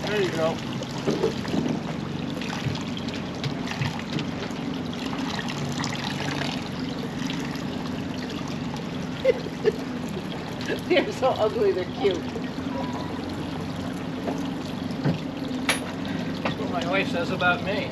There you go. They're so ugly, they're cute. That's what my wife says about me.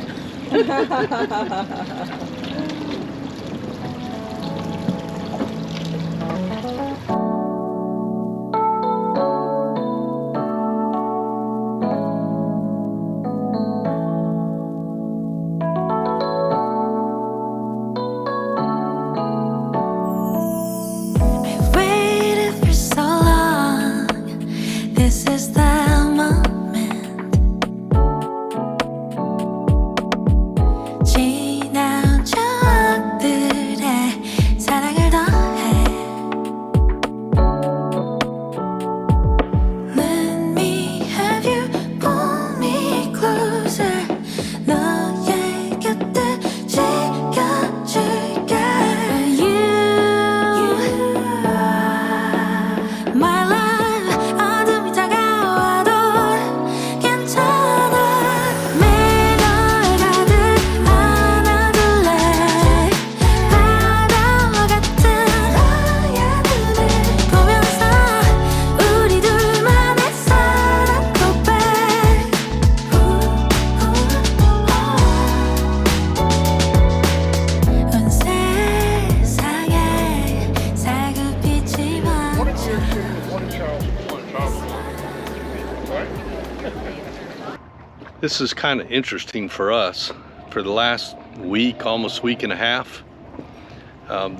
This is kind of interesting for us. For the last week, almost week and a half,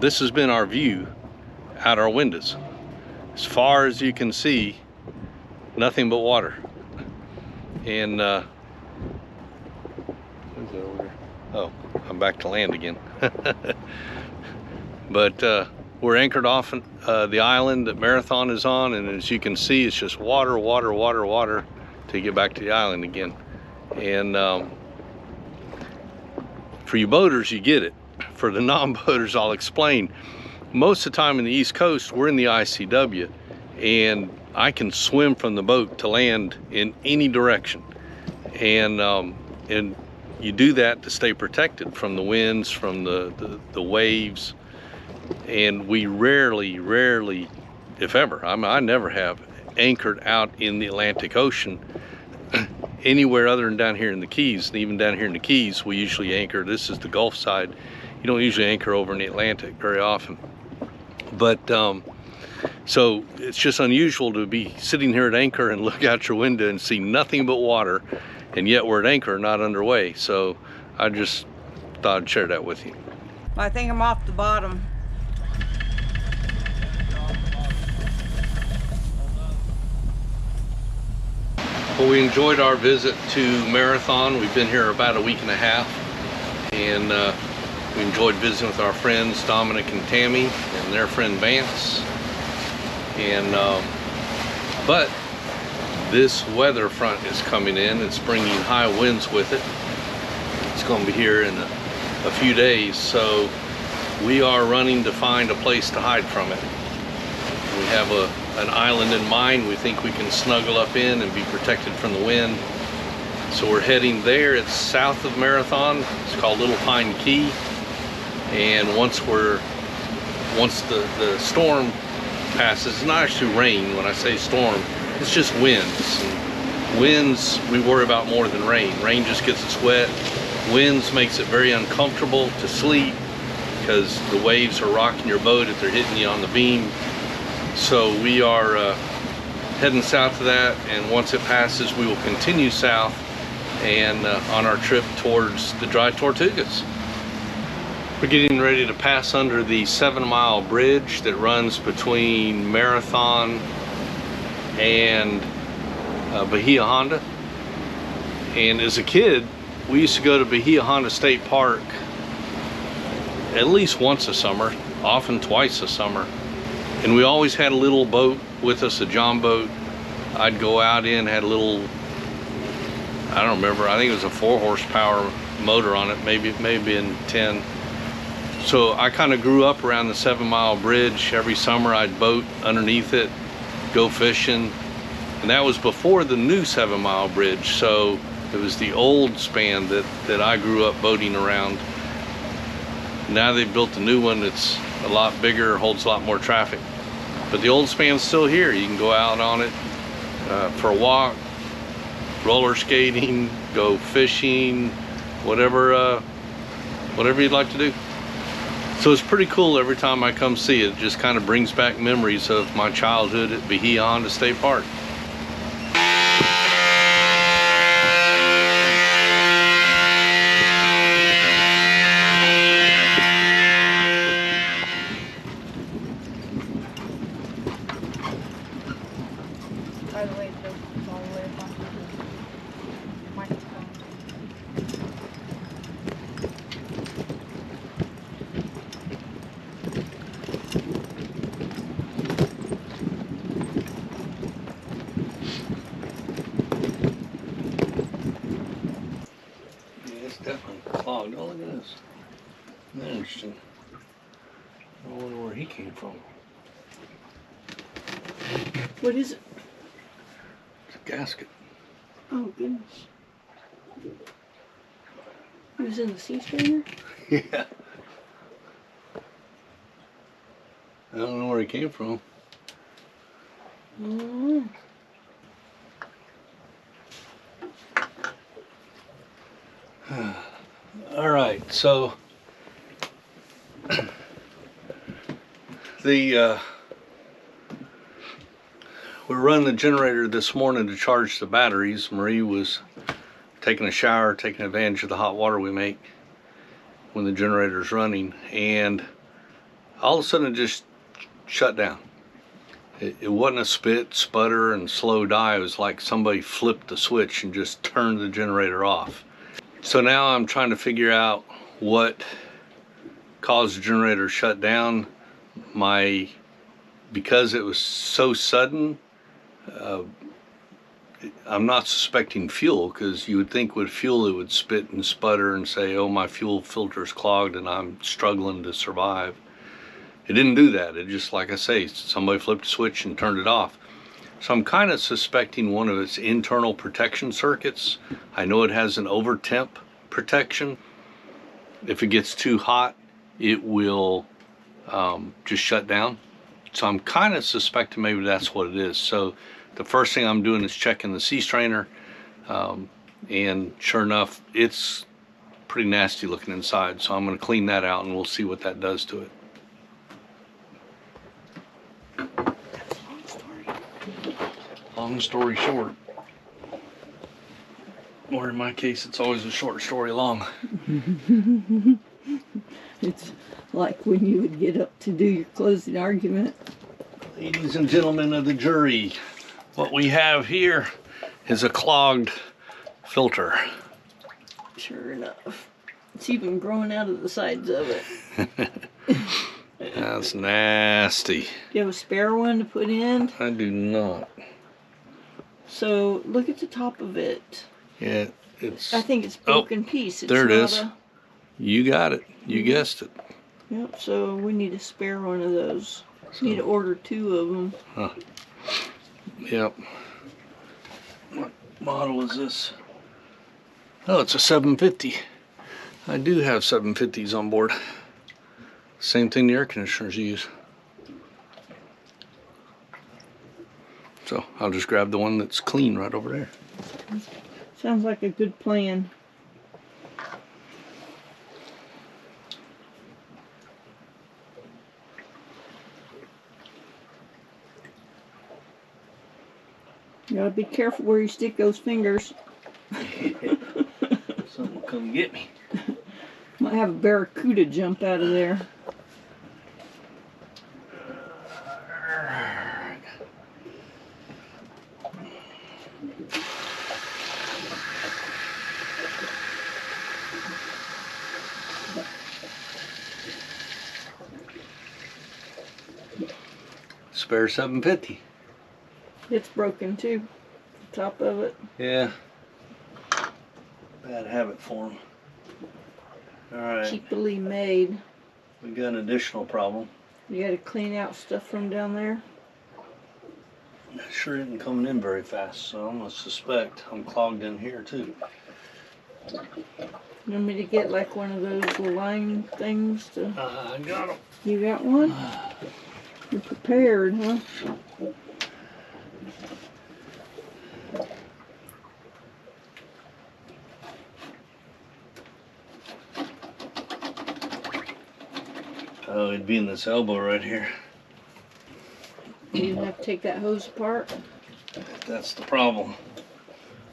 this has been our view out our windows. As far as you can see, nothing but water. And what's that over there? Oh, I'm back to land again. But we're anchored off the island that Marathon is on, and as you can see, it's just water, water, water, water to get back to the island again. And for you boaters, you get it. For the non-boaters, I'll explain. Most of the time in the East Coast, we're in the ICW, and I can swim from the boat to land in any direction. And you do that to stay protected from the winds, from the waves. And we rarely, if ever, I never have anchored out in the Atlantic Ocean anywhere other than down here in the Keys. And even down here in the Keys, we usually anchor. This is the Gulf side. You don't usually anchor over in the Atlantic very often. But so it's just unusual to be sitting here at anchor and look out your window and see nothing but water, and yet we're at anchor, not underway. So I just thought I'd share that with you. I think I'm off the bottom. Well, we enjoyed our visit to Marathon. We've been here about a week and a half, and we enjoyed visiting with our friends Dominic and Tammy and their friend Vance. And but this weather front is coming in. It's bringing high winds with it. It's going to be here in a few days, so we are running to find a place to hide from it. We have an island in mind we think we can snuggle up in and be protected from the wind. So we're heading there. It's south of Marathon. It's called Little Pine Key. And once the storm passes, it's not actually rain when I say storm, it's just winds. And winds we worry about more than rain. Rain just gets us wet. Winds makes it very uncomfortable to sleep because the waves are rocking your boat if they're hitting you on the beam. So we are heading south of that, and once it passes, we will continue south and on our trip towards the Dry Tortugas. We're getting ready to pass under the 7-mile bridge that runs between Marathon and Bahia Honda. And as a kid, we used to go to Bahia Honda State Park at least once a summer, often twice a summer. And we always had a little boat with us, a John boat. I'd go out in, had a little, I don't remember, I think it was a 4-horsepower motor on it, maybe in 10. So I kind of grew up around the 7-mile bridge. Every summer I'd boat underneath it, go fishing. And that was before the new 7 Mile bridge, so it was the old span that I grew up boating around. Now they've built a new one that's a lot bigger, holds a lot more traffic. But the old span's still here. You can go out on it for a walk, roller skating, go fishing, whatever you'd like to do. So it's pretty cool every time I come see it. It just kind of brings back memories of my childhood at Bahia Honda State Park. By the way, it's all the way up onto the microphone. Yeah, it's definitely clogged. Oh, look at this. Interesting. I wonder where he came from. What is it? It's a gasket. Oh, goodness. He was in the sea strainer? Yeah. I don't know where he came from. Mm. All right, so we run the generator this morning to charge the batteries. Marie was taking a shower, taking advantage of the hot water we make when the generator's running, and all of a sudden it just shut down. It wasn't a spit, sputter, and slow die. It was like somebody flipped the switch and just turned the generator off. So now I'm trying to figure out what caused the generator to shut down. Because it was so sudden, I'm not suspecting fuel, because you would think with fuel it would spit and sputter and say, oh, my fuel filter's clogged and I'm struggling to survive. It didn't do that. It just, like I say, somebody flipped a switch and turned it off. So I'm kind of suspecting one of its internal protection circuits. I know it has an over temp protection. If it gets too hot, it will just shut down. So I'm kind of suspecting maybe that's what it is. So the first thing I'm doing is checking the sea strainer, and sure enough, it's pretty nasty looking inside. So I'm going to clean that out and we'll see what that does to it. Long story short, or in my case, it's always a short story long. It's like when you would get up to do your closing argument. Ladies and gentlemen of the jury, what we have here is a clogged filter. Sure enough. It's even growing out of the sides of it. That's nasty. Do you have a spare one to put in? I do not. So look at the top of it. Yeah, it's... I think it's broken piece. It's there it not is. You got it. You guessed it. Yep, so we need a spare one of those. Need to order 2 of them. Huh. Yep. What model is this? Oh, it's a 750. I do have 750s on board. Same thing the air conditioners use. So I'll just grab the one that's clean right over there. Sounds like a good plan. You gotta be careful where you stick those fingers. Something will come get me. Might have a barracuda jump out of there. Spare 750. It's broken too. The top of it. Yeah. Bad habit for him. Alright. Cheaply made. We got an additional problem. You gotta clean out stuff from down there. That sure isn't coming in very fast, so I'm gonna suspect I'm clogged in here too. You want me to get like one of those line things to... I got them. You got one? You're prepared, huh? Oh, it'd be in this elbow right here. You have to take that hose apart. That's the problem.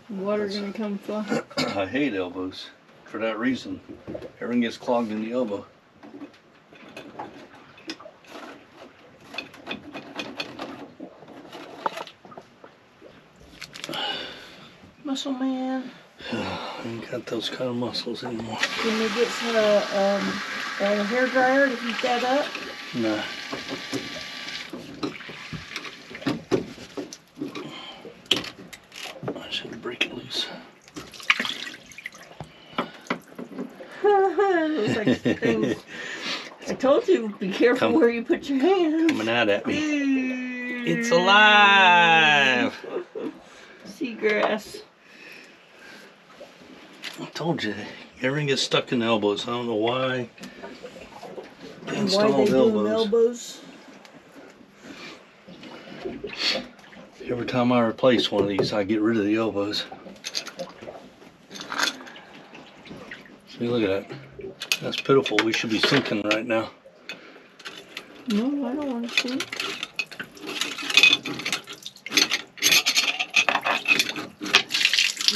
Water gonna come from. I hate elbows for that reason. Everything gets clogged in the elbow. Muscle man. I ain't got those kind of muscles anymore. Can we get some a hair dryer to heat that up? Nah. I should break it loose. Looks like things. I told you, be careful where you put your hands. Coming out at me. It's alive! Seagrass. I told you, everything gets stuck in the elbows. I don't know why. And why they do elbows? Every time I replace one of these, I get rid of the elbows. See, look at that. That's pitiful. We should be sinking right now. No, I don't want to sink.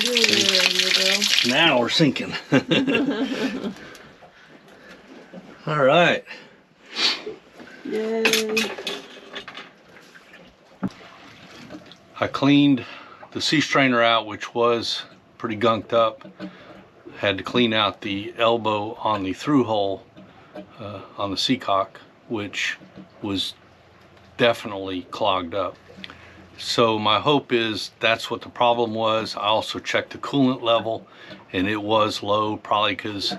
There you go. Now we're sinking. All right. Yay. I cleaned the sea strainer out, which was pretty gunked up. Had to clean out the elbow on the through hole on the seacock, which was definitely clogged up. So my hope is that's what the problem was. I also checked the coolant level and it was low, probably because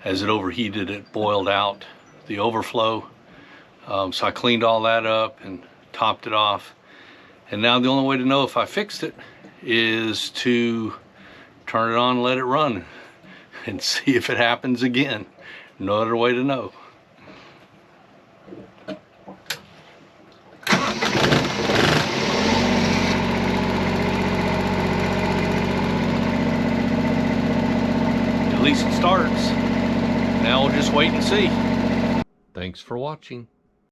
as it overheated it boiled out the overflow. So I cleaned all that up and topped it off. And now the only way to know if I fixed it is to turn it on and let it run and see if it happens again. No other way to know. At least it starts. Now we'll just wait and see. Thanks for watching.